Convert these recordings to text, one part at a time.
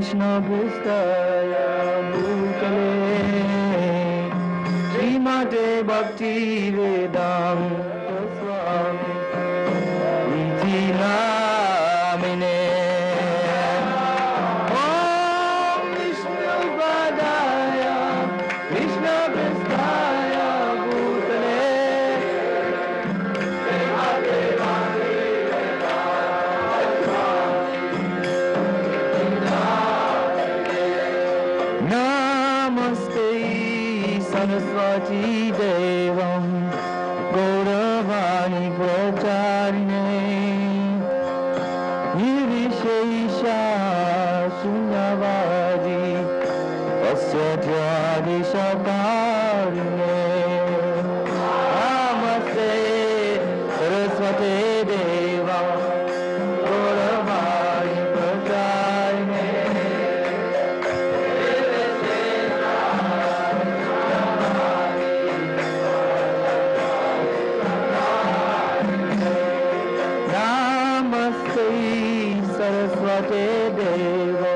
Krishna Pristaya Bhutale Srimad Bhakti-vedanta Swami Iti Namine Om Vishnu Padaya Krishna Pristaya Bhutale Namaste Saraswati Devam Gauravani Pracharine Nirvishesha Sunyavadi Pasyatyadesakarine Namaste Saraswati Devam Gauravani Pracharine Saraswati Deva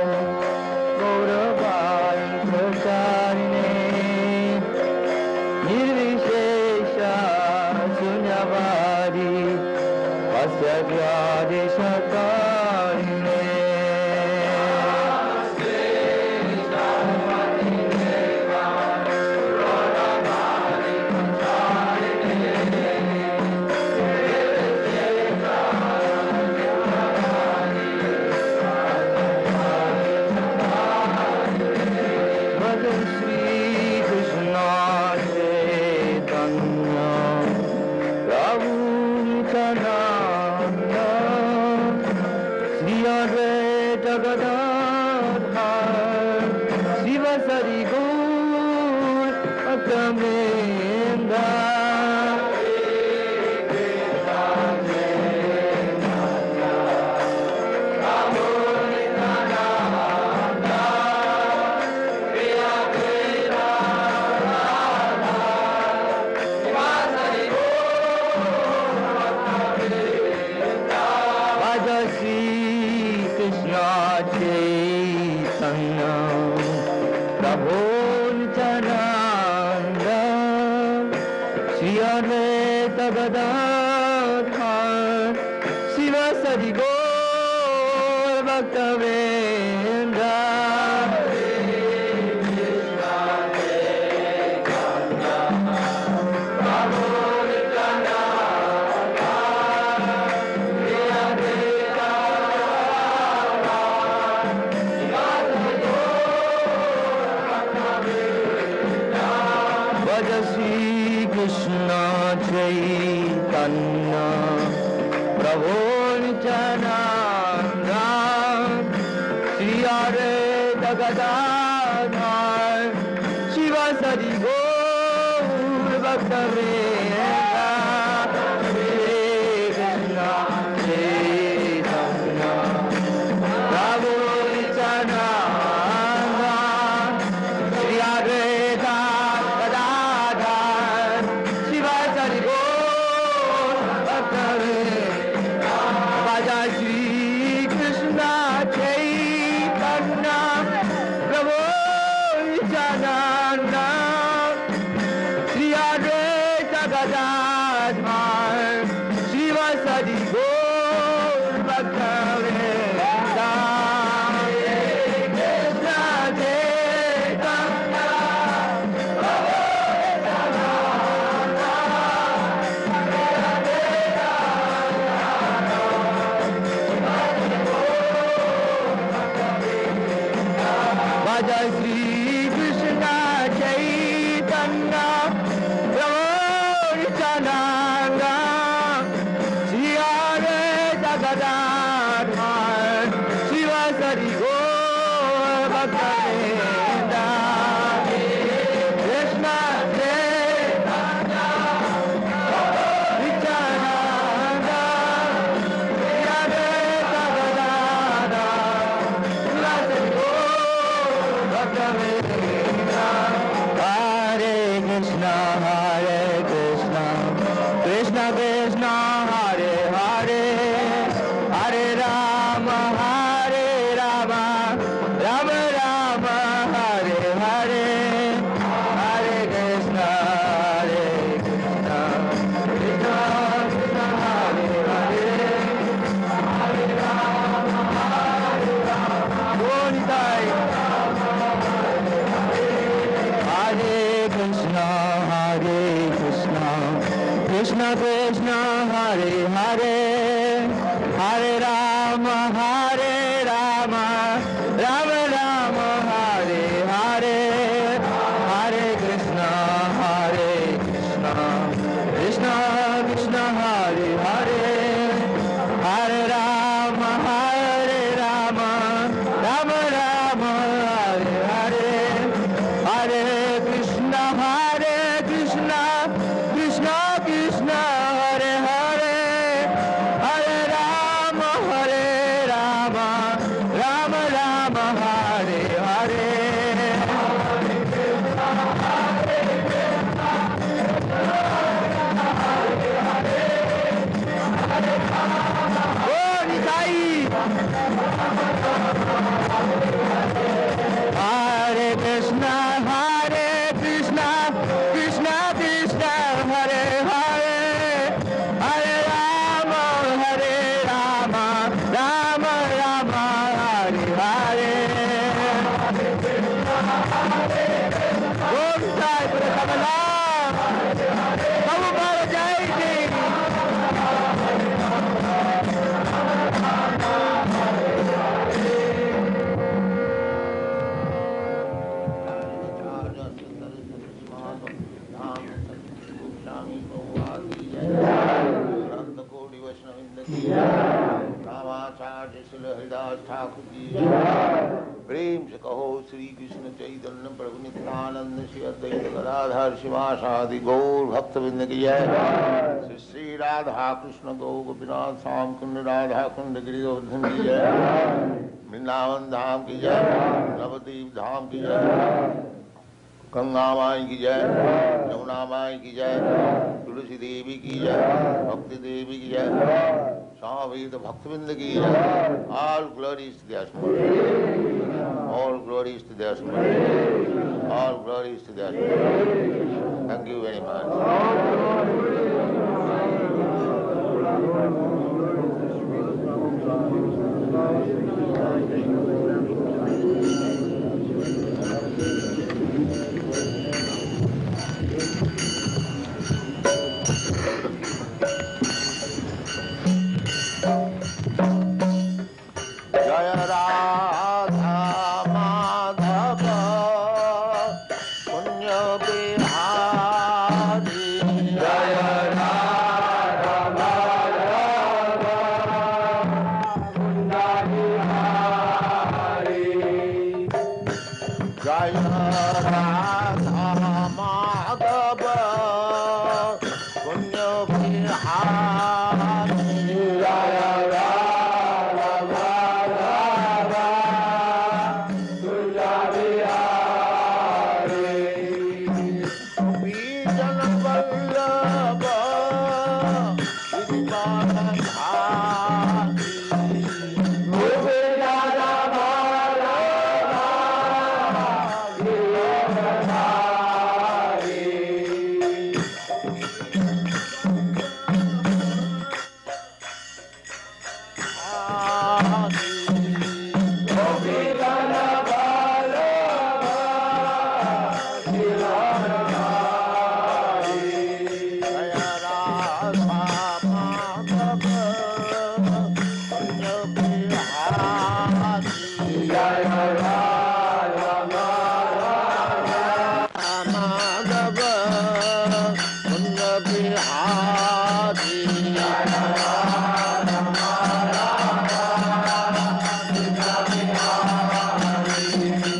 Gauravani Pracharine Nirvishesha Sunyavadi Pasyatyadesakarine Hare Rama, से कहो श्री कृष्ण चैतन्य प्रभु नित्यानंद श्री अद्वैत गदाधर शिवासादि गौर भक्तवृंद की जय। श्री श्री राधा कृष्ण गौ गोपीनाथ श्याम कुंड राधा कुंड गिरिवर्धन की जय। वृंदावन धाम की जय। नवद्वीप धाम की जय। गंगा माई की जय। यमुना माई की जय। तुलसी देवी की जय। भक्ति देवी की जय। स्वामी तो भक्तविंद की जय। All glories to their Smart. All glories to their Smart. All glories to their Smart. Thank you very much. Jaya Radha Madhava Punya Bihari. Jaya Radha Madhava Punya Bihari. Jaya Radha Madhava Punya Bihari.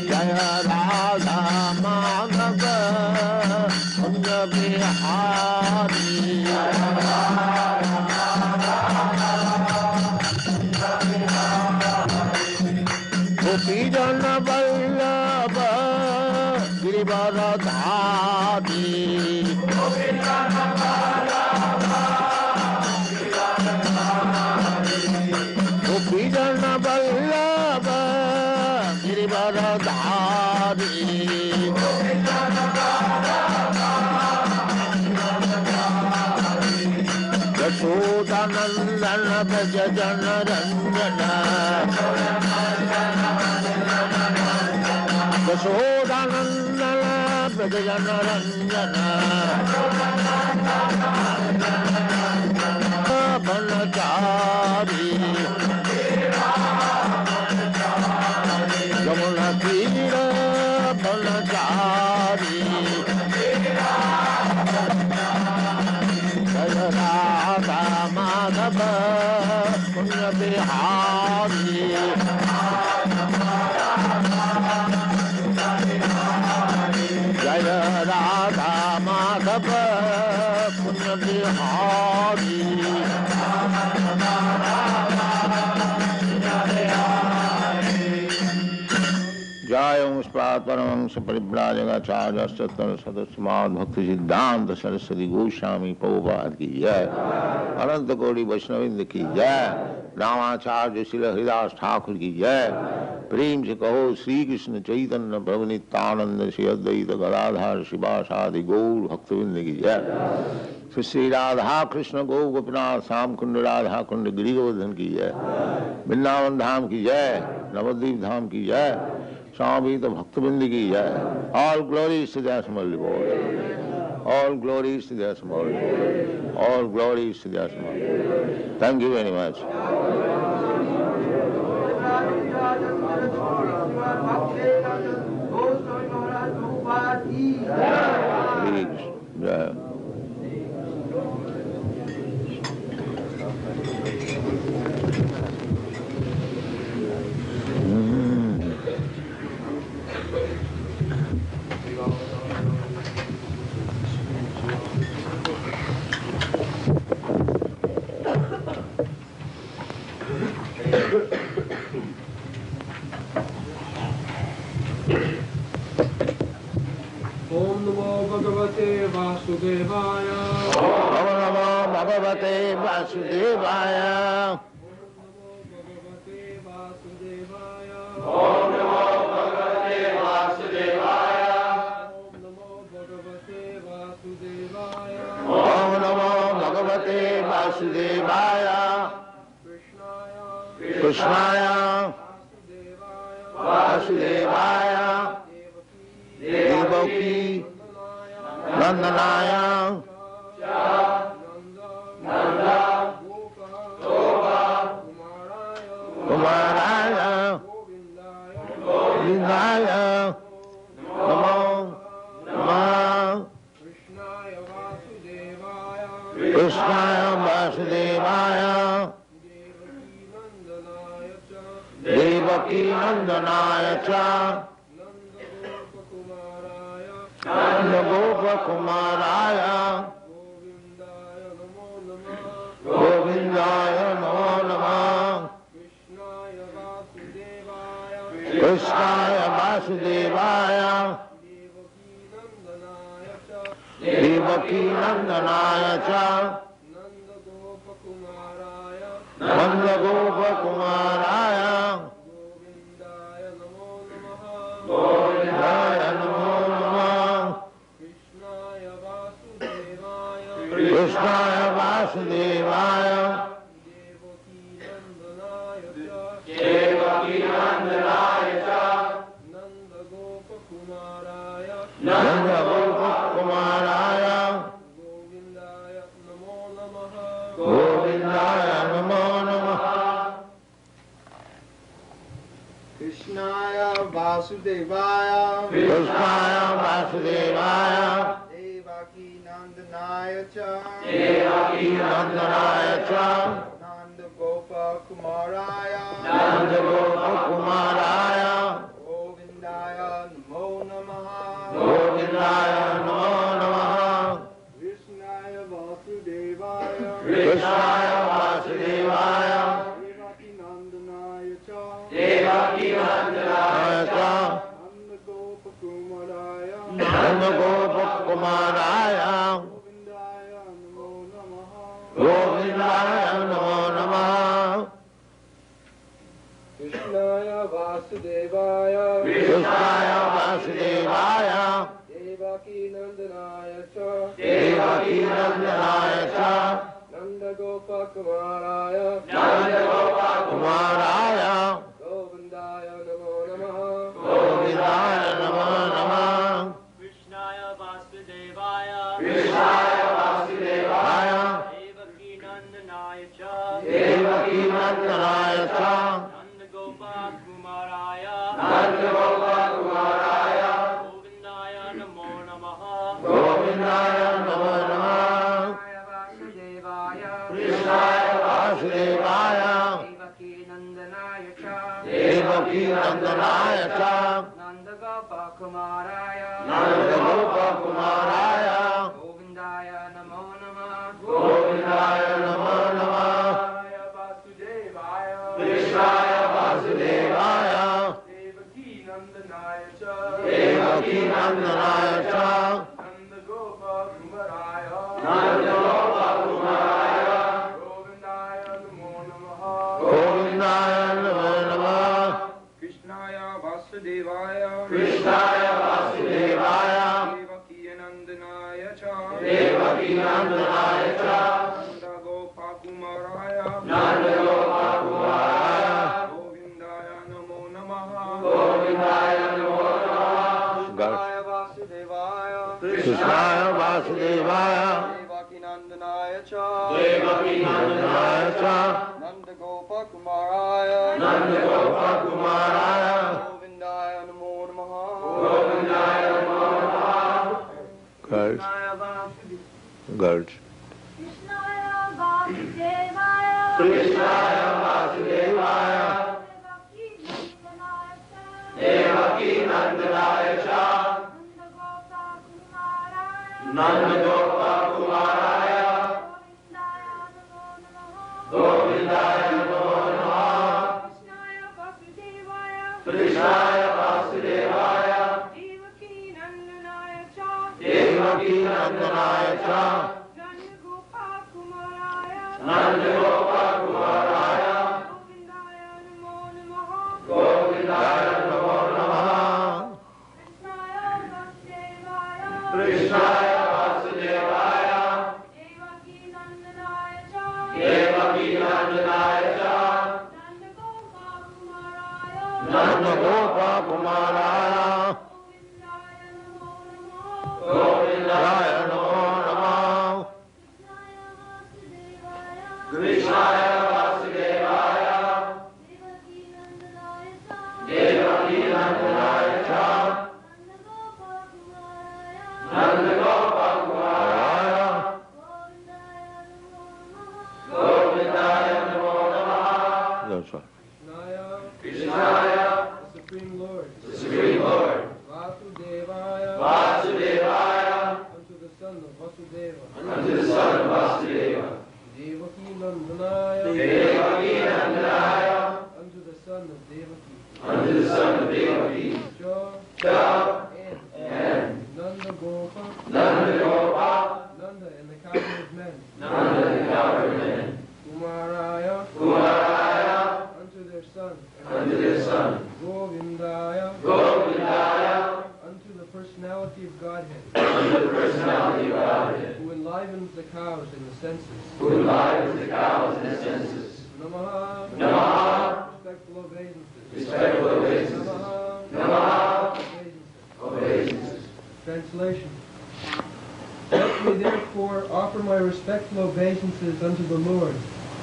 Jaya Nandana Bhajana Ranjana Yashodanandana Bhajana Ranjana Banachari Yamuna Tira Banachari Jaya Radha Madhava Punya Bihari. Jaya Radha Madhava Punya Bihari. Jaya Muspat Paramahංsa Paribhrājagācārya Sattara Sadasmād Bhakti Siddhanta Saraswati Goswami Prabhupada ki jai. Ananta Koti Vaishnavindra ki jai. Ramacharya Srila Haridas Thakur ki jai. प्रेम से कहो श्री कृष्ण चैतन्य प्रभु नित्यानंद श्री अद्वैत गदाधर शिवासादि गौर भक्तवृंद की जय। श्री श्री राधा कृष्ण गौ गोपीनाथ श्याम कुंड राधा कुंड गिरिवर्धन की जय। वृंदावन धाम की जय। नवद्वीप धाम की जय। स्वामी तो भक्तवृंद की जय। All glories to the small lord. All glories to their small. All glories to their small. Thank you very much. Please. Yeah. Bhagavate Vasudevaya. Om Namo Bhagavate Vasudevaya. Om Namo Bhagavate Vasudevaya. Om Namo Bhagavate Vasudevaya. Krishnaya Vasudevaya Devaki Nandanaya Nanda Kumaraya Govindaya Namo Namah Krishnaya Vasudevaya Devaki Nandanaya cha Nanda Gopa Kumaraya Govindaya Namo Namah Krishnaya Vasudevaya Devaki Nandanaya cha Nanda Gopa Kumaraya Govindaya Namo Namah Krishnaya Vasudevaya Devaki Nandanaya cha Nanda Gopa Kumaraya Govindaya Namo Namah Krishnaya Vasudevaya. Krishnaya Vasudevaya Devaki Nandanaya cha. Devaki Nandanaya cha Nanda Gopa Kumaraya. Nanda Gopa Kumaraya Govindaya Namo Namaha. Govindaya Namo Namah Krishnaya Vasudevaya. Krishnaya Vasudevaya Devaki Nandanaya cha. Devaki Nandanaya cha Nanda Gopa Kumaraya. Nanda Gopa Kumaraya Govindaya Namo Namaha. Govindaya Namo Namah Krishnaya Vasudevaya. Krishnaya Vasudevaya Devaki Nandanaya cha. Devaki Nandanaya cha Nanda Gopa Kumaraya. Nanda Gopa Kumaraya Govindaya Namo Namaha. Govindaya Namo Namah Krishnaya Vasudevaya. Krishnaya Vasudevaya Devaki Nandanaya cha. Devaki Nandanaya cha Nanda Gopa Kumaraya. Nanda Gopa Kumaraya Govindaya Namo Namaha. Govindaya Namo Namah Krishnaya Vasudevaya Devaki Nandanaya cha. Devaki Nandanaya cha Nanda Gopa Kumaraya. Nanda Gopa Kumaraya Govindaya Namo Namaha. Govindaya Namo Namah Vasudevaya. Krishnaya Vasudevaya Devaki Nandanaya cha. Devaki Nandanaya cha Nanda Gopa Kumaraya. Nanda Gopa Kumaraya Govindaya Namo Namaha. Govindaya Namo Namah Krishnaya Vasudevaya. Krishnaya Vasudevaya Devaki Nandanaya cha. Devaki Nandanaya cha Nanda Gopa Kumaraya. Nanda Gopa Kumaraya Govindaya Namo Namaha. Govindaya Namo Namah Krishnaya Vasudevaya. Krishnaya Vasudevaya Devaki Nandanaya cha. Devaki Nandanaya cha Nanda Gopa Kumaraya. Nanda Gopa Kumaraya Govindaya Namo Namaha. Govindaya Namo Namah Girls, girls Krishnaya Vasudevaya. Krishnaya Vasudevaya Devaki Nandanaya cha Nanda Gopa Kumaraya Govindaya Namo Namah Krishnaya Vasudevaya Devaki Nandanaaya cha Nandagopal Kumaraya Nandagopal-kumaraya Govindaya Namo Namaha Govindaya namo namaha Krishnaya Krishnaya Vasudevaya Vasudevaya Devaki Nandanaya cha Devaki Nandanaya cha Nandagopal Kumaraya Nandagopal-kumaraya Govindaya Namo Namaha Govindaya namo namaha Krishnaya Vasudevaya Krishnaya Vasudevaya Devaki Nandanaya cha Devaki Nandanaya cha Nandagopal Kumaraya Nandagopal-kumaraya Govindaya Namo Namaha That's all. Krishnaya, the Supreme Lord, Vasudevaya, unto the son of Vasudeva, Devaki Nandanaya, unto the son of Devaki, Cha, and Nanda and the cowherd men, Kumaraya, unto their son, Govindaya, unto the personality of Godhead, who enlivens the cows in the senses. Namaha, respectful obeisances. Namaha, obeisances. Translation. Let me therefore offer my respectful obeisances unto the Lord,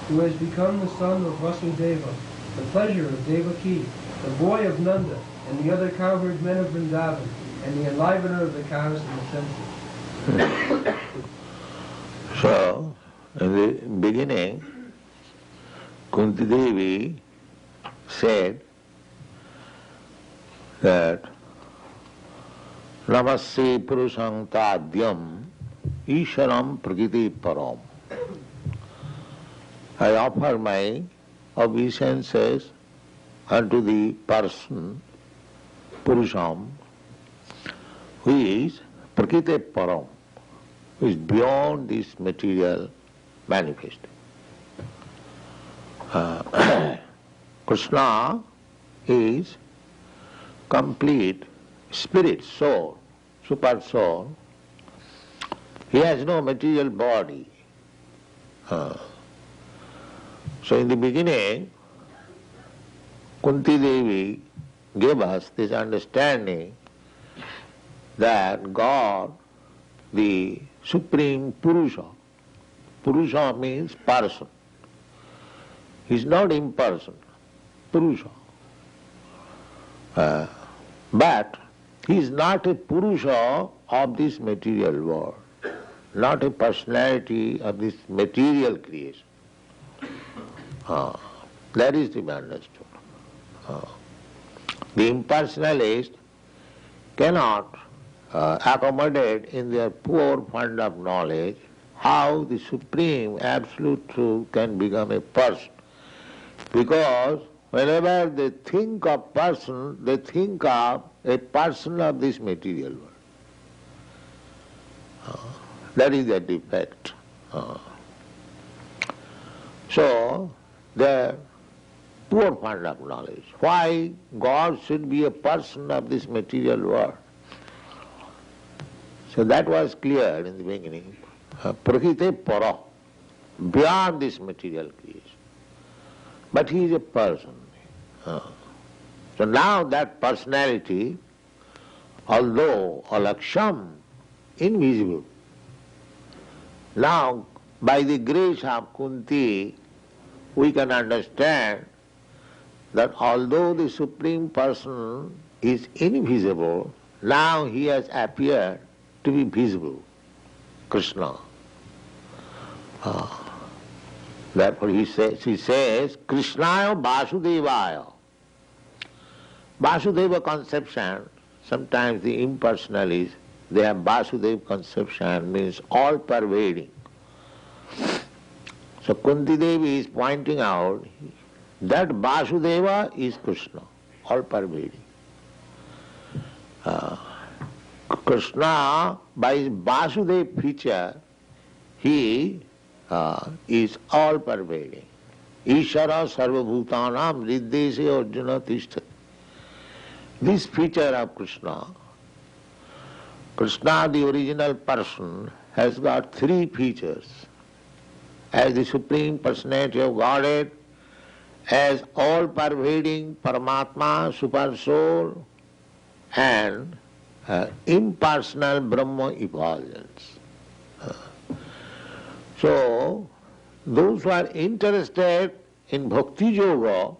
who has become the son of Vasudeva, the pleasure of Devaki, the boy of Nanda, and the other cowherd men of Vrindavan, and the enlivener of the cows in the senses. So, in the beginning, Kunti Devi said that Namaste Purusham Tadyam Isharam Prakriti Param. I offer my obeisances unto the person, Purusham, who is Prakriti Param, who is beyond this material manifestation. Krishna is complete spirit, soul, super soul. He has no material body. So in the beginning, Kunti Devi gave us this understanding that God, the Supreme Purusha, Purusha means person. He is not impersonal, Purusha. But he is not a Purusha of this material world, not a personality of this material creation. That is to be understood. The impersonalist cannot accommodate in their poor fund of knowledge how the supreme absolute truth can become a person. Because whenever they think of person, they think of a person of this material world. That is the defect. So, the poor fund of knowledge. Why God should be a person of this material world? So that was clear in the beginning. Prakriti para, beyond this material creation. But he is a person. So now that personality, although alaksham, invisible, now by the grace of Kunti, we can understand that although the Supreme Person is invisible, now he has appeared to be visible, Krishna. Therefore he says, Krishnaya Vasudevaya. Vasudeva conception, sometimes the impersonalists, they have Vasudeva conception, means all-pervading. So Kunti Devi is pointing out that Vasudeva is Krishna, all-pervading. Krishna, by his Vasudeva feature, he is all-pervading. Ishara sarvabhutanam riddhese arjuna tishtati. This feature of Krishna, Krishna, the original person, has got three features. As the Supreme Personality of Godhead, as all-pervading Paramatma, Supersoul, and impersonal Brahma effulgence. So, those who are interested in Bhakti-yoga,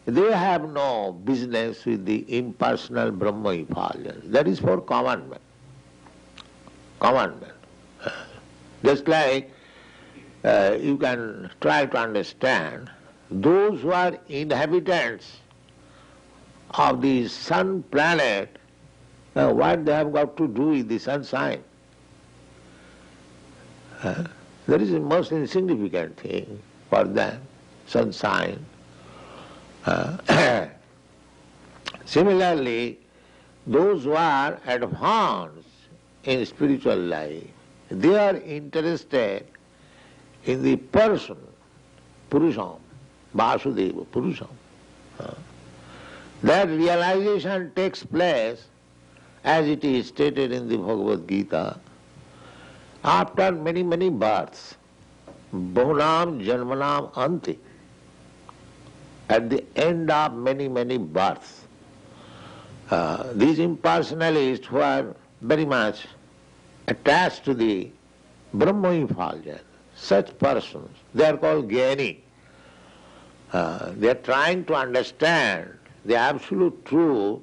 they have no business with the impersonal Brahma effulgence. That is for common men. Common men. Just like you can try to understand those who are inhabitants of the sun planet, what they have got to do with the sunshine? That is the most insignificant thing for them, sunshine. Similarly, those who are advanced in spiritual life, they are interested in the person, Purusham, Vasudeva, Purusham. That realization takes place, as it is stated in the Bhagavad Gita, after many, many births. Bahunam janmanam anti. At the end of many, many births. These impersonalists who are very much attached to the Brahma effulgence, such persons, they are called Gyani. They are trying to understand the absolute truth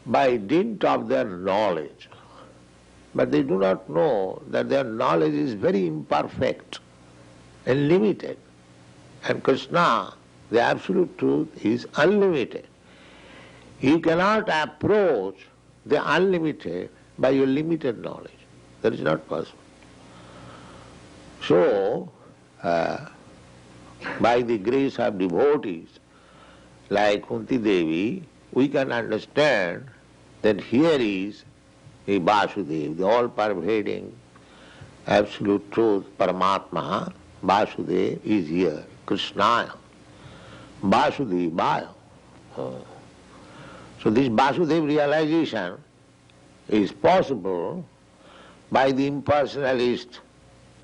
by dint of their knowledge. But they do not know that their knowledge is very imperfect and limited. And Krishna, the absolute truth, is unlimited. You cannot approach the unlimited by your limited knowledge. That is not possible. So, by the grace of devotees like Kunti Devi, we can understand that here is the Vasudeva, the all-pervading absolute truth, Paramatma. Vasudeva is here, Krishnaya, Vasudevaya. So this Vasudeva realization is possible by the impersonalist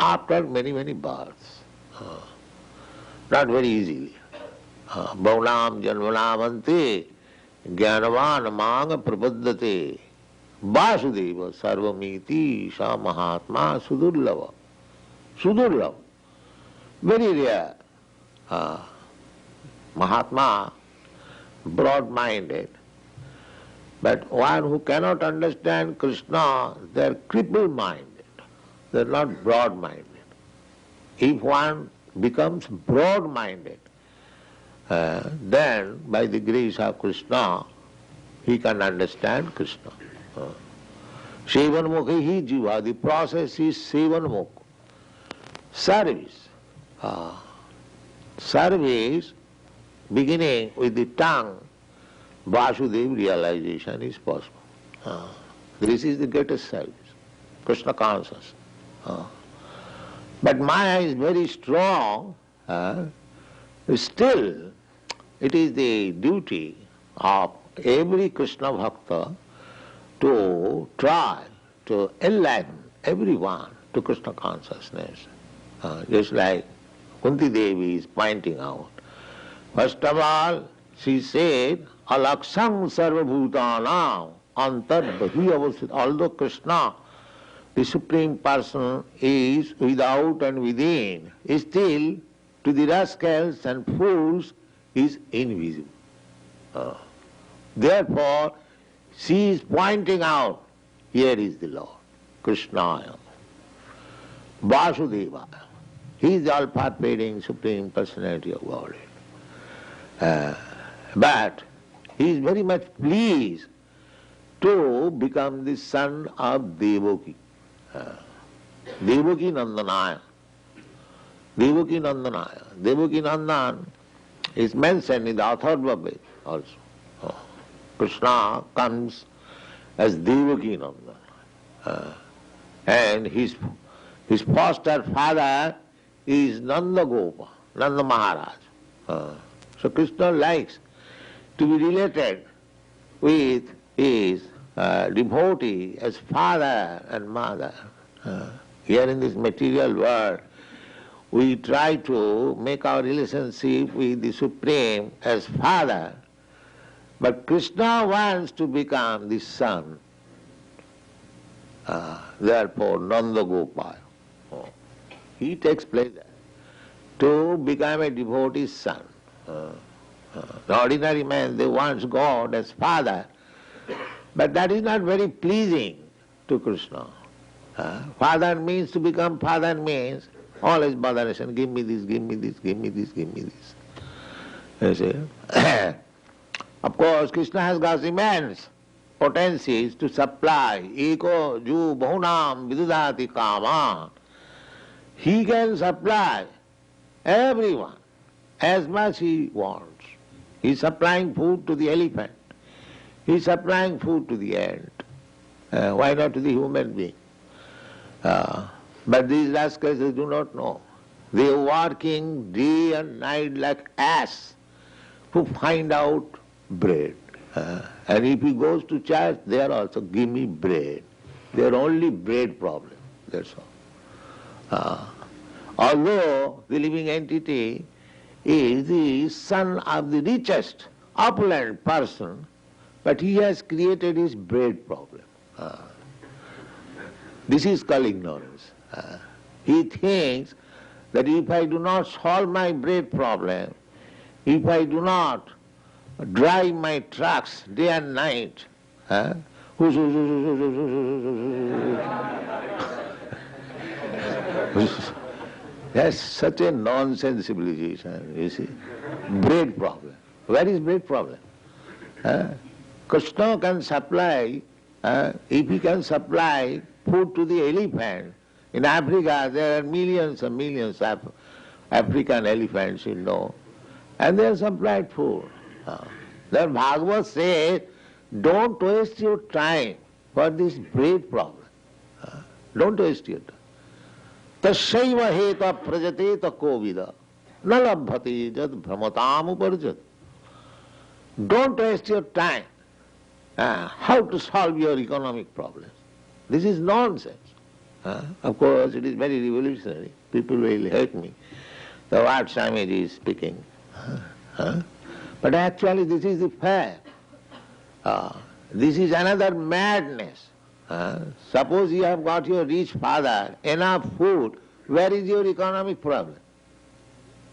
after many, many births. Not very easily. Bhaunam janmanam ante jnanavan manga prapaddate Vasudeva sarvamiti sa mahatma sudurlava. Sudurlava. Very rare. Mahatma, broad-minded. But one who cannot understand Krishna, they are cripple-minded. They are not broad-minded. If one becomes broad-minded, then by the grace of Krishna, he can understand Krishna. Sevanmukhi hi jiva, the process is sevanmukh. Service. Service beginning with the tongue, Vasudeva realization is possible. This is the greatest service, Krishna consciousness. But Maya is very strong. Still, it is the duty of every Krishna Bhakta to try to enlighten everyone to Krishna consciousness. Just like Kunti Devi is pointing out. First of all, she said, Alaksam sarvabhutanam antarbhahi avasthita. Although Krishna, the Supreme Person, is without and within, still to the rascals and fools is invisible. Therefore, she is pointing out, here is the Lord, Krishna, Vasudeva. He is the all-pervading Supreme Personality of Godhead. But he is very much pleased to become the son of Devaki. Devaki Nandanaya. Devaki Nandanaya. Devaki Nandan is mentioned in the Atharva Veda also. Krishna comes as Devaki Nanda. And his foster father is Nanda Gopa, Nanda Maharaj. So Krishna likes to be related with his devotee as father and mother. Here in this material world, we try to make our relationship with the Supreme as father, but Krishna wants to become the son. Therefore, Nanda Gopal, he takes pleasure to become a devotee's son. The ordinary man, they want God as father, but that is not very pleasing to Krishna. Father means to become father means always botheration, give me this, give me this, give me this, give me this. You see? Of course, Krishna has got immense potencies to supply. Eko ju bahunam vidudati kama. He can supply everyone as much he wants. He is supplying food to the elephant. He is supplying food to the ant. Why not to the human being? But these rascals, they do not know. They are working day and night like ass to find out bread. And if he goes to church, they are also, give me bread. They are only bread problem, that's all. Although the living entity is the son of the richest, opulent person, but he has created his bread problem. This is called ignorance. He thinks that if I do not solve my bread problem, if I do not drive my trucks day and night, that's such a nonsense civilization, you see. Bread problem. Where is bread problem? Krishna can supply, if he can supply food to the elephant. In Africa, there are millions and millions of African elephants, you know, and they are supplied food. Then Bhagavad says, don't waste your time for this bread problem. Don't waste your time. Tasyaiva heta prajateta kovida nalabhati jad brahmatam uparjat. Don't waste your time. How to solve your economic problems. This is nonsense. Of course, it is very revolutionary. People will hate me. The what Swamiji is speaking. But actually this is the fact. This is another madness. Suppose you have got your rich father, enough food, where is your economic problem?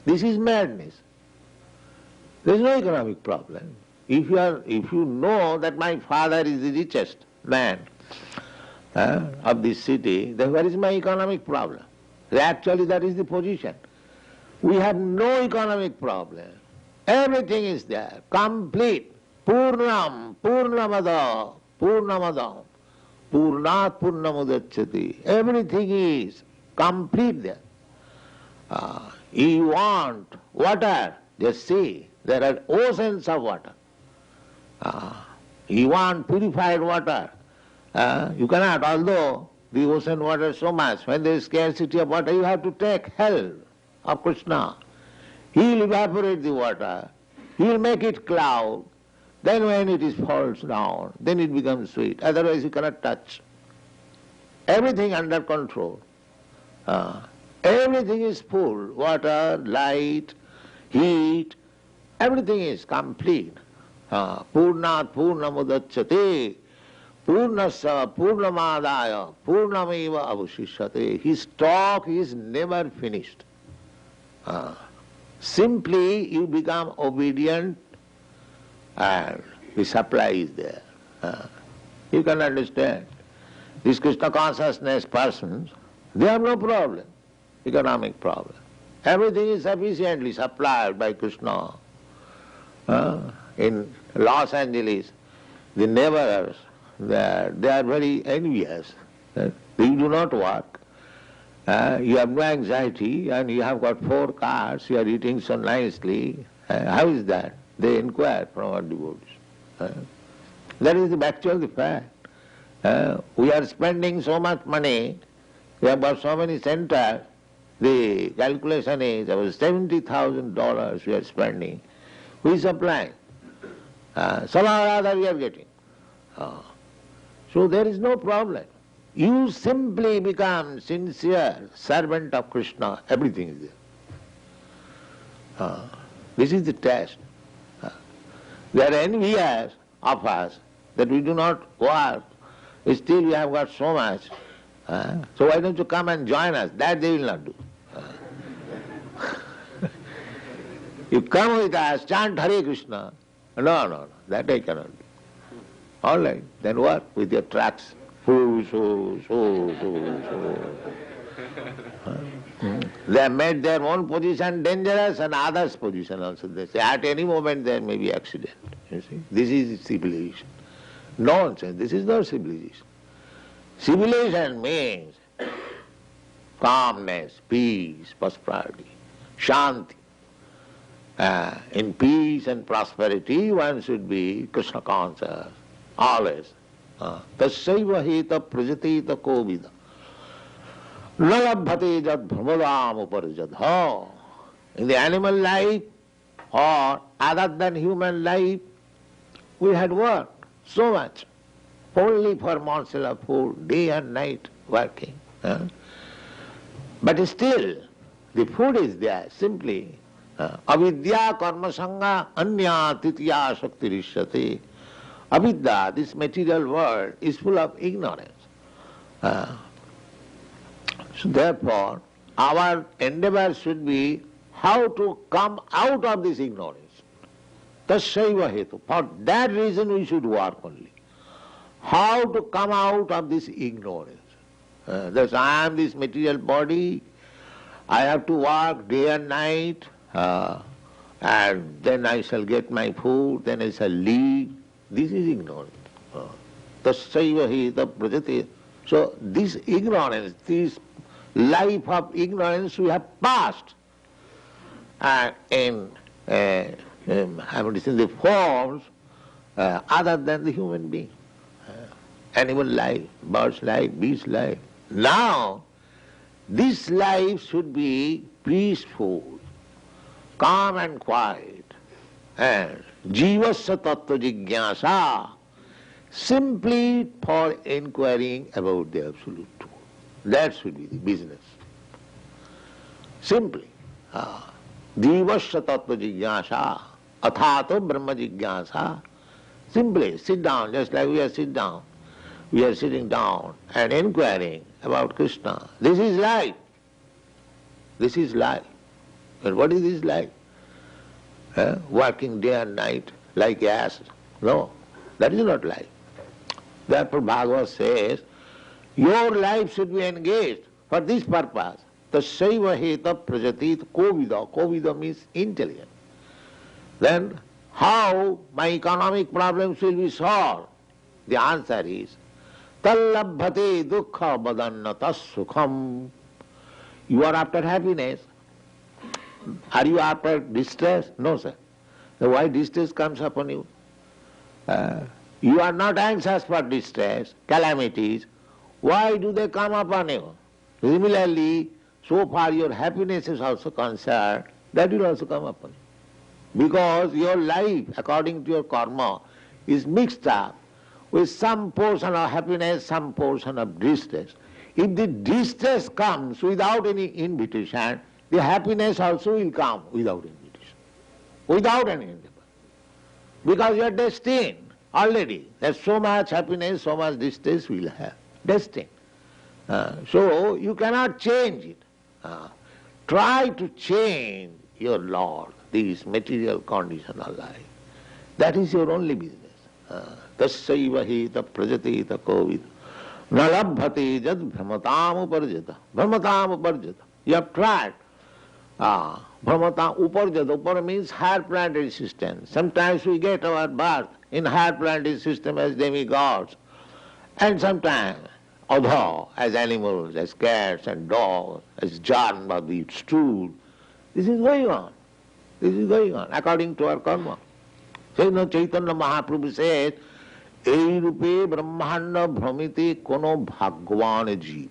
This is madness. There is no economic problem. If you know that my father is the richest man of this city, then where is my economic problem? Actually that is the position. We have no economic problem. Everything is there, complete. Purnam, Purnamada, Purnamadam, Purnat Purnamudachyati. Everything is complete there. You want water, just see, there are oceans of water. You want purified water, you cannot, although the ocean water is so much, when there is scarcity of water, you have to take help of Krishna. He will evaporate the water, he will make it cloud, then when it falls down, then it becomes sweet, otherwise you cannot touch. Everything under control. Everything is full, water, light, heat, everything is complete. Purnat Purnamudachyate, Purnasa Purnamadaya, Purnameva avashishyate. His talk is never finished. Simply you become obedient and the supply is there. You can understand. These Krishna consciousness persons, they have no problem, economic problem. Everything is sufficiently supplied by Krishna. In Los Angeles, the neighbors, they are very envious. You do not work. You have no anxiety and you have got 4 cars, you are eating so nicely. How is that? They inquire from our devotees. That is the actual fact. We are spending so much money, we have got so many centers, the calculation is about $70,000 we are spending. Who is supplying? Somehow or other we are getting. So there is no problem. You simply become sincere servant of Krishna, everything is there. This is the test. They are envious of us that we do not work, still we have got so much. So why don't you come and join us? That they will not do. You come with us, chant Hare Krishna. No, that I cannot do. All right, then work with your tracks. So. They have made their own position dangerous and others' position also. They say at any moment there may be accident. You see, this is civilization. Nonsense. This is not civilization. Civilization means calmness, peace, prosperity, shanti. In peace and prosperity, one should be Krishna conscious, always. Tasyaiva heta prajatita kovida. Nalabhate jad brahmadam uparjad. In the animal life or other than human life, we had worked so much, only for morsel of food, day and night working. But still, the food is there, simply. Avidya karma sangha anya titiya shakti rishyate. Avidya, this material world, is full of ignorance. So therefore, our endeavor should be how to come out of this ignorance. Tasyaiva hetu. For that reason we should work only. How to come out of this ignorance. Thus I am this material body, I have to work day and night, and then I shall get my food, then I shall leave. This is ignorance. Tasyaiva heta prajate. So this ignorance, this life of ignorance we have passed in the forms other than the human being. Animal life, bird's life, beast life. Now, this life should be peaceful, calm and quiet, and jivasya tattva jigyasa, simply for inquiring about the Absolute Truth. That should be the business. Simply. Jivasya tattva jigyasa, athato brahma jigyasa. Simply sit down, just like we are sitting down. We are sitting down and inquiring about Krishna. This is life. This is life. But what is this life? Working day and night like ass? No, that is not life. Therefore Bhagavad says, your life should be engaged for this purpose. Tasyaiva heta prajatit kovida. Kovida means intelligent. Then how my economic problems will be solved? The answer is, tallabhate dukkha badannata sukham. You are after happiness. Are you after distress? No, sir. So why distress comes upon you? You are not anxious for distress, calamities. Why do they come upon you? Similarly, so far your happiness is also concerned, that will also come upon you. Because your life, according to your karma, is mixed up with some portion of happiness, some portion of distress. If the distress comes without any invitation, the happiness also will come without invitation, without any endeavor. Because you are destined already that so much happiness, so much distress we will have. Destined. So you cannot change it. Try to change your Lord, this material conditional life. That is your only business. Tasyaiva heta prajatita kovida. Nalabhate jad brahmatam uparjata. Brahmatam uparjata. You have tried. Brahmatam uparjata. Upar means higher planetary system. Sometimes we get our birth in higher planetary system as demigods. And sometimes adha, as animals, as cats and dogs, as janma, the stool. This is going on. This is going on according to our karma. So, Chaitanya Mahaprabhu says, ei rupe brahmanda bhramite kono bhagwan jeev.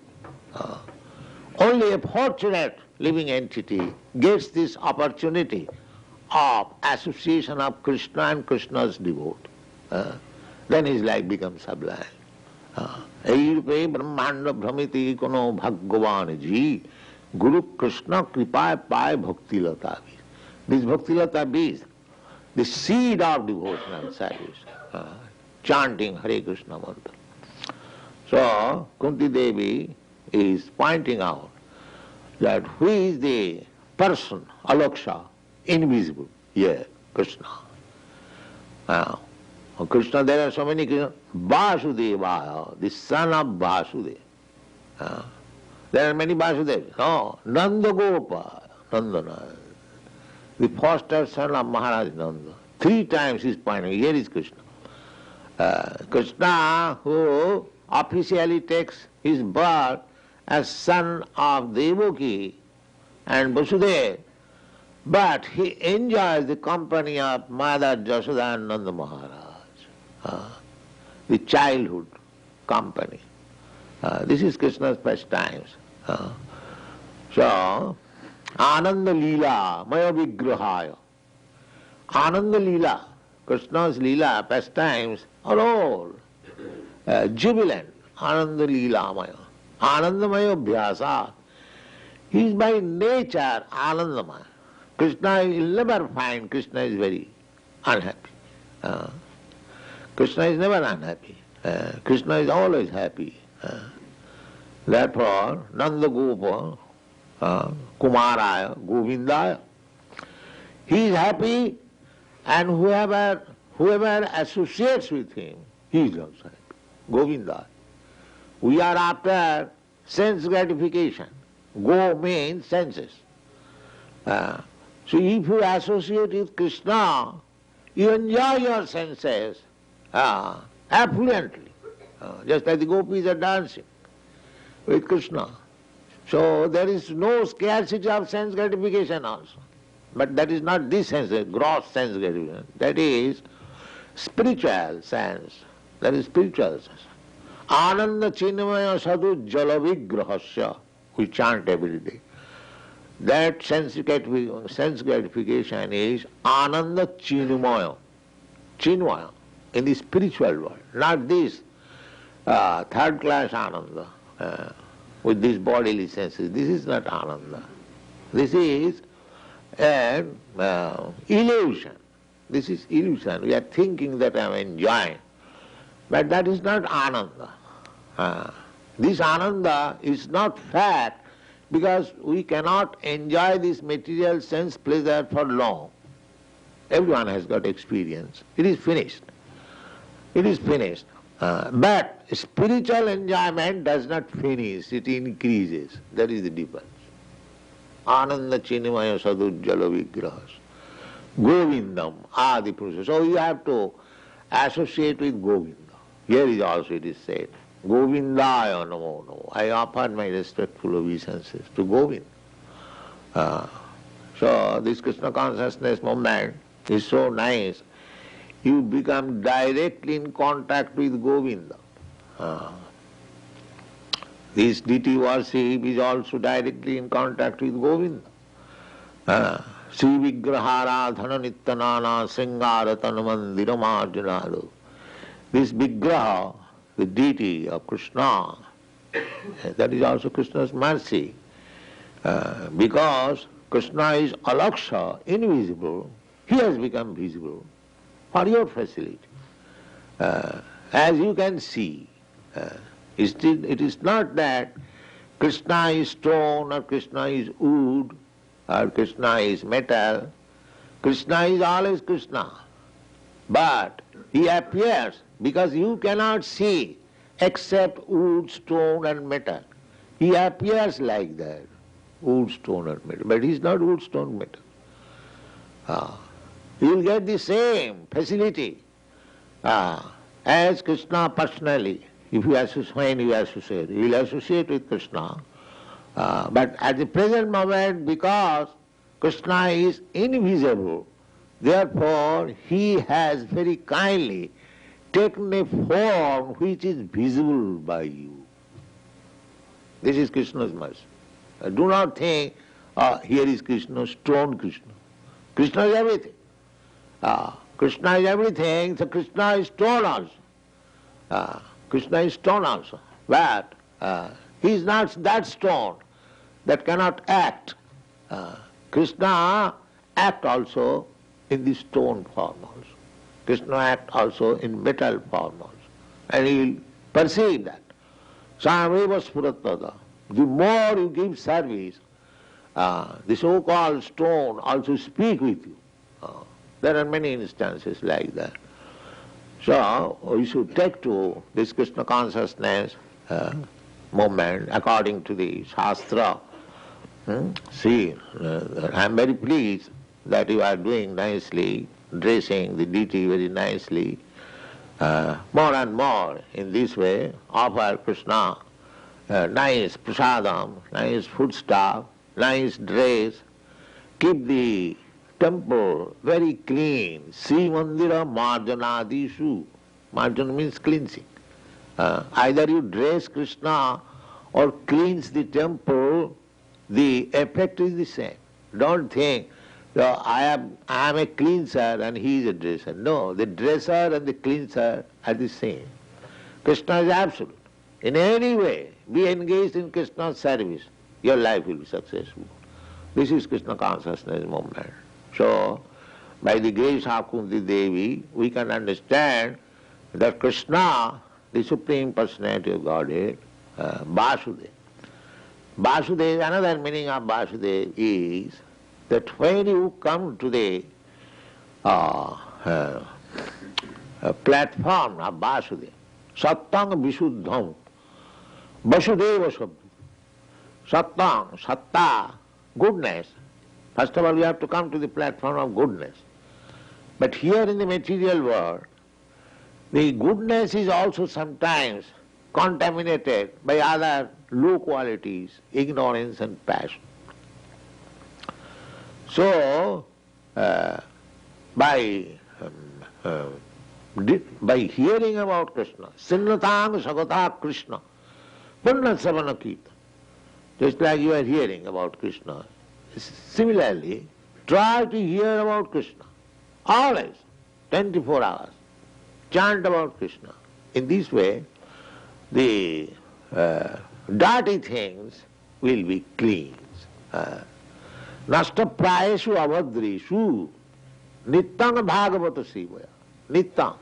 Only a fortunate living entity gets this opportunity of association of Krishna and Krishna's devotee. Then his life becomes sublime. Ei rupe brahmanda bhramite kono bhagwan jeev. Guru Krishna kripa pai bhakti lata bis. This bhakti lata bis, the seed of devotional service, chanting Hare Krishna mantra. So, Kunti Devi is pointing out that who is the person, Alaksha, invisible? Yeah, Krishna. Krishna, there are so many Krishna. Vasudeva, the son of Vasudeva. There are many Vasudevas. No, Nanda Gopa, Nandana, the foster son of Maharaj Nanda. 3 times he is pointing, here is Krishna. Krishna, who officially takes his birth as son of Devaki and Vasudeva, but he enjoys the company of Mother Jasoda and Nanda Maharaj, the childhood company. This is Krishna's pastimes. So, Ananda Leela, Maya Vigrahaya. Ananda Leela, Krishna's Leela, pastimes are all jubilant. Ananda Leela Maya. Anandamaya Bhyasa. He is by nature Anandamaya. Krishna, you will never find Krishna is very unhappy. Krishna is never unhappy. Krishna is always happy. Therefore, Nanda Gopa, Kumaraya, Govindaya, he is happy, and whoever associates with him, he is also happy. Govinda. We are after sense gratification. Go means senses. So if you associate with Krishna, you enjoy your senses affluently. Just like the gopis are dancing with Krishna. So there is no scarcity of sense gratification also. But that is not this sense, gross sense gratification. That is spiritual sense. That is spiritual sense. Ananda Chinmaya Sadhu Jalavigrahasya, we chant every day. That sense gratification is Ananda Chinmaya. Chinmaya, in the spiritual world, not this third class Ananda with these bodily senses. This is not Ananda. This is an illusion. This is illusion. We are thinking that I am enjoying. But that is not Ananda. This Ananda is not fact because we cannot enjoy this material sense pleasure for long. Everyone has got experience. It is finished. It is finished. But spiritual enjoyment does not finish, it increases. That is the difference. Ananda Chinmaya Sadhujjala Vigrahas. Govindam, Adi Purusa. So you have to associate with Govinda. Here is also it is said, Govindaya Namo Namo. I offer my respectful obeisances to Govinda. So this Krishna consciousness moment is so nice. You become directly in contact with Govinda. This deity worship is also directly in contact with Govinda. Sri Vigrahara Dhana Nityanana Sringara Tanamandira Marjanadu. This Vigraha, the deity of Krishna, that is also Krishna's mercy. Because Krishna is alaksha, invisible, he has become visible for your facility. As you can see, it is not that Krishna is stone or Krishna is wood or Krishna is metal. Krishna is always Krishna. But he appears because you cannot see except wood, stone and metal. He appears like that, wood, stone and metal. But he is not wood, stone, metal. You will get the same facility as Krishna personally. If you associate, when you associate, you will associate with Krishna. But at the present moment, because Krishna is invisible, therefore he has very kindly taken a form which is visible by you. This is Krishna's mercy. Do not think, here is Krishna, stone Krishna. Krishna is everything. Krishna is everything, so Krishna is stone also. Krishna is stone also. But he is not that stone that cannot act. Krishna act also in the stone form also. Krishna act also in metal form also. And he will perceive that. Sameva spuratada. The more you give service, the so-called stone also speak with you. There are many instances like that. So we should take to this Krishna consciousness movement according to the Shastra. See, I am very pleased that you are doing nicely, dressing the deity very nicely. More and more in this way, offer Krishna nice prasadam, nice foodstuff, nice dress. Keep the temple very clean. Sri Mandira Marjanadishu. Marjana means cleansing. Either you dress Krishna or cleanse the temple, the effect is the same. Don't think, I am a cleanser and he is a dresser. No, the dresser and the cleanser are the same. Krishna is absolute. In any way, be engaged in Krishna's service, your life will be successful. This is Krishna consciousness movement. So, by the grace of Kunti Devi, we can understand that Krishna, the Supreme Personality of Godhead, Vasudeva. Vasudeva, another meaning of Vasudeva is that when you come to the platform of Vasudeva, Sattang Visuddham, Vasudeva Sabda. Sattang, Satta, goodness. First of all, we have to come to the platform of goodness. But here in the material world, the goodness is also sometimes contaminated by other low qualities, ignorance and passion. So, by hearing about Krishna, Sinnatang Sagata Krishna, Punna Savana Kita, just like you are hearing about Krishna, similarly, try to hear about Krishna, always, 24 hours, chant about Krishna. In this way, the dirty things will be cleansed. Nasta prayeshu avadrishu nittang bhagavata sivaya. Nittang.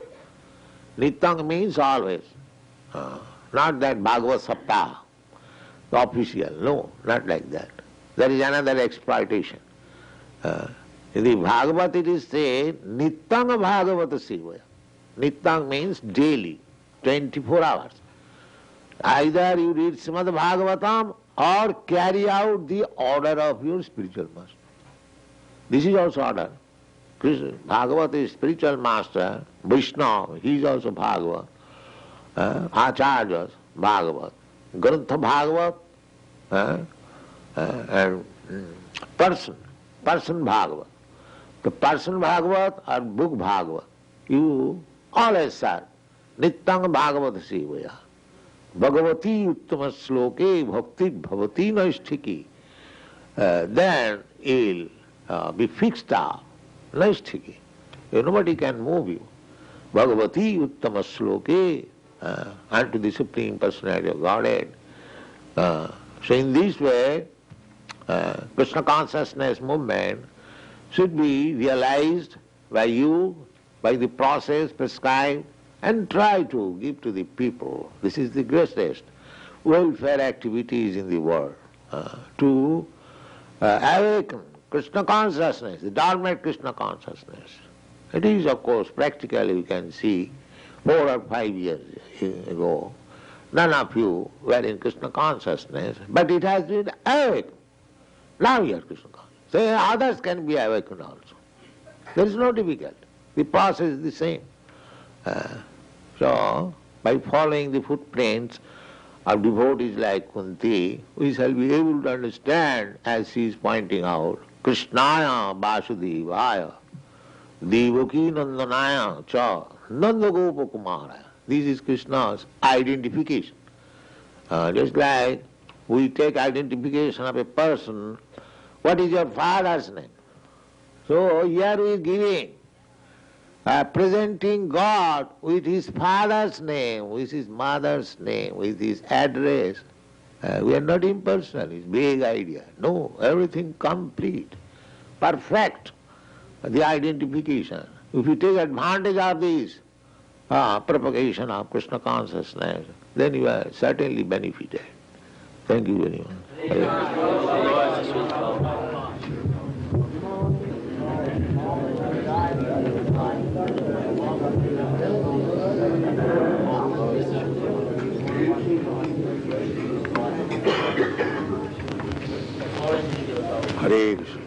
Nittang means always. Not that Bhagavad Saptaha, the official. No, not like that. There is another exploitation. In the Bhagavad it is said, nittang bhagavata sivaya. Nittang means daily, 24 hours. Either you read Srimad Bhagavatam or carry out the order of your spiritual master. This is also order. Krishna, Bhagavat is spiritual master, Vishnu, he is also Bhagavat, Acharyas, Bhagavat, Grantha Bhagavat, and person Bhagavat. The person Bhagavat or book Bhagavat, you always serve. Nittang Bhagavata Sivaya. Bhagavati uttama sloke bhakti bhavati naisthiki. Then you will be fixed up, naisthiki. Nobody can move you. Bhagavati uttama sloke, unto the Supreme Personality of Godhead. So in this way, Krishna consciousness movement should be realized by you, by the process prescribed, and try to give to the people. This is the greatest welfare activities in the world, to awaken Krishna consciousness, the dormant Krishna consciousness. It is, of course, practically you can see 4 or 5 years ago, none of you were in Krishna consciousness, but it has been awakened. Now you are Krishna consciousness. So others can be awakened also. There is no difficulty. The process is the same. So, by following the footprints of devotees like Kunti, we shall be able to understand, as she is pointing out, Krishnaya Vasudevaya, Devaki Nandanaya Cha, Nanda Gopa Kumara. This is Krishna's identification. Just like we take identification of a person, what is your father's name? So here we are giving, presenting God with his father's name, with his mother's name, with his address. We are not impersonal, it's big idea. No, everything complete, perfect, the identification. If you take advantage of this propagation of Krishna consciousness, then you are certainly benefited. Thank you very much. Hare Krishna.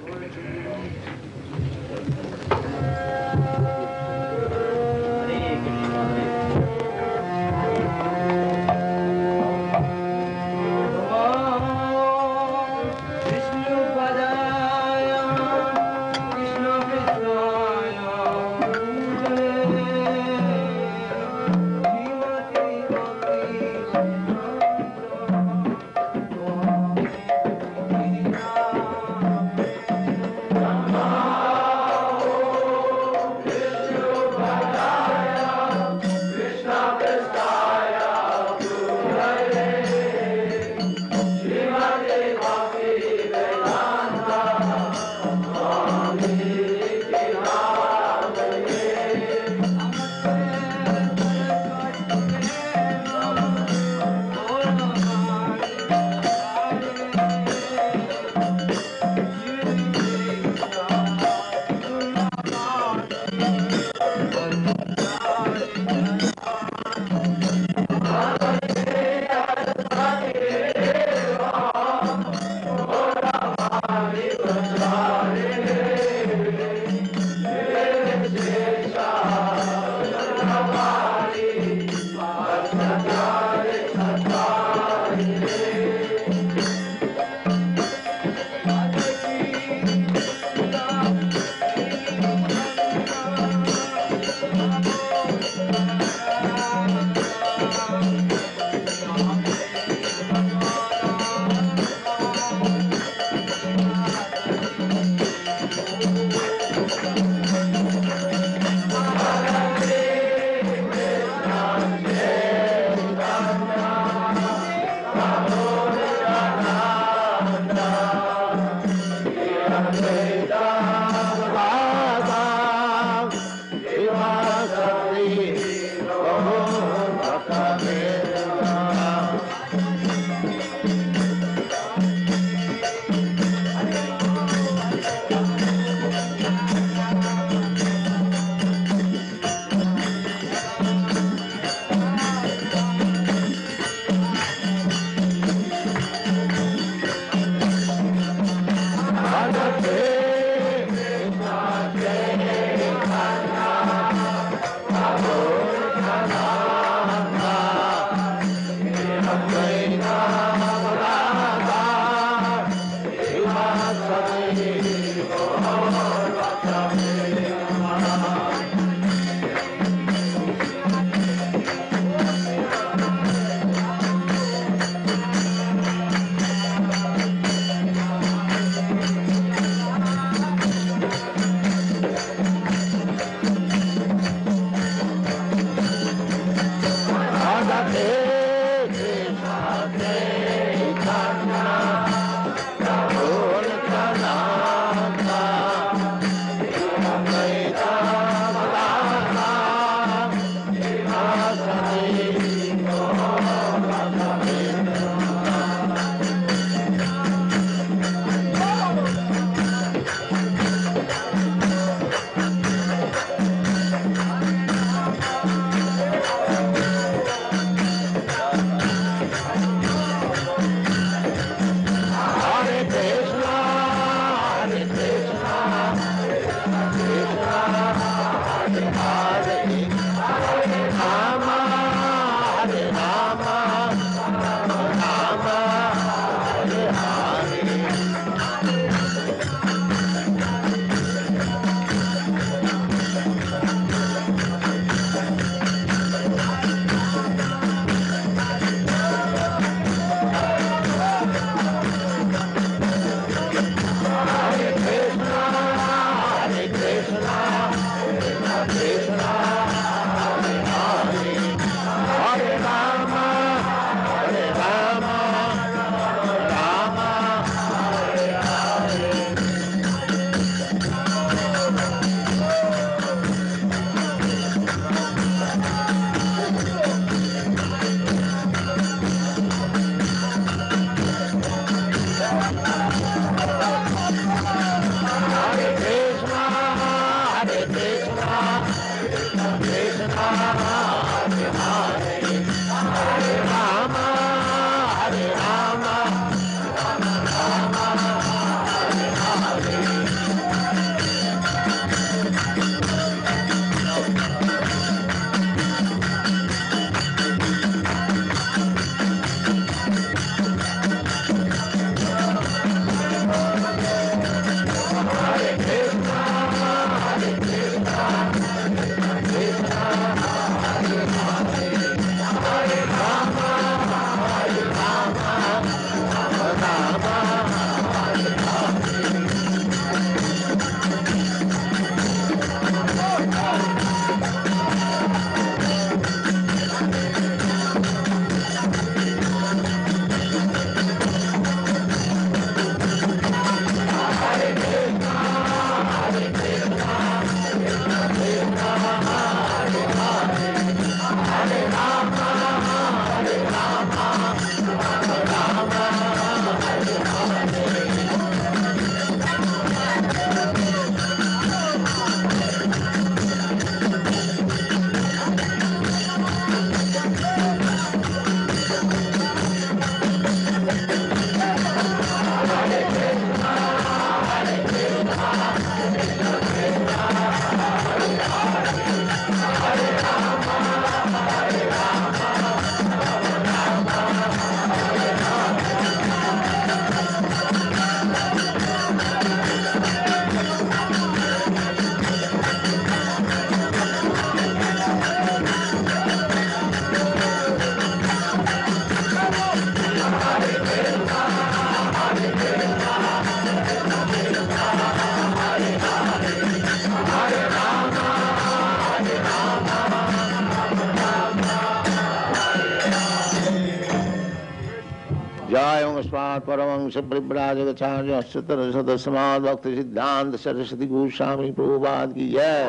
जय स्वात् परमंश परिव्राजकाचार्य सतसमाद भक्ति सिद्धांत सरस्वती गोस्वामी प्रभुपाद की जय।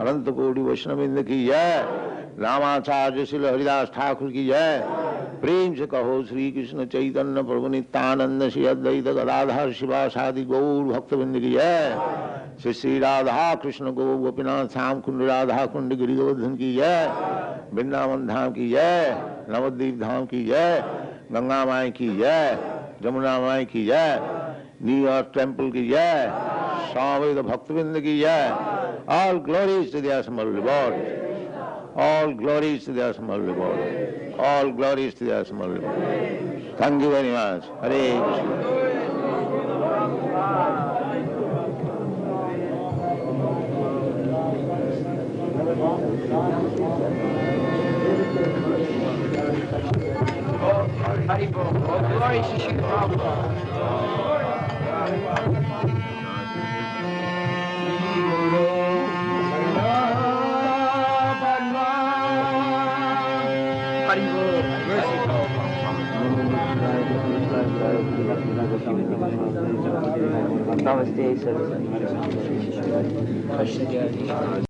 अनंत कोटि वैष्णववृंद की जय। रामाचार्य श्री हरिदास ठाकुर की जय। प्रेम से कहो श्री कृष्ण चैतन्य प्रभु नित्यानंद श्री अद्वैत गदाधर शिवासादि गौर भक्तवृंद की जय। श्री श्री राधा कृष्ण गो गोपीनाथ श्याम कुंड राधा कुंड गिरि गोवर्धन की जय। वृंदावन धाम की जय। नवद्वीप धाम की जय। गंगा माई की जय। जमुना माई की जय। न्यूयॉर्क टेम्पल की जय। स्वामी भक्तवृंद की जय। ऑल ग्लोरीज टू द असमल reward. All glories to the Asmal Lord. All glories to the Asmal Lord. Thank you very much. Hare Krishna. All glories to Sri Prabhupada. Namaste, Saraswati.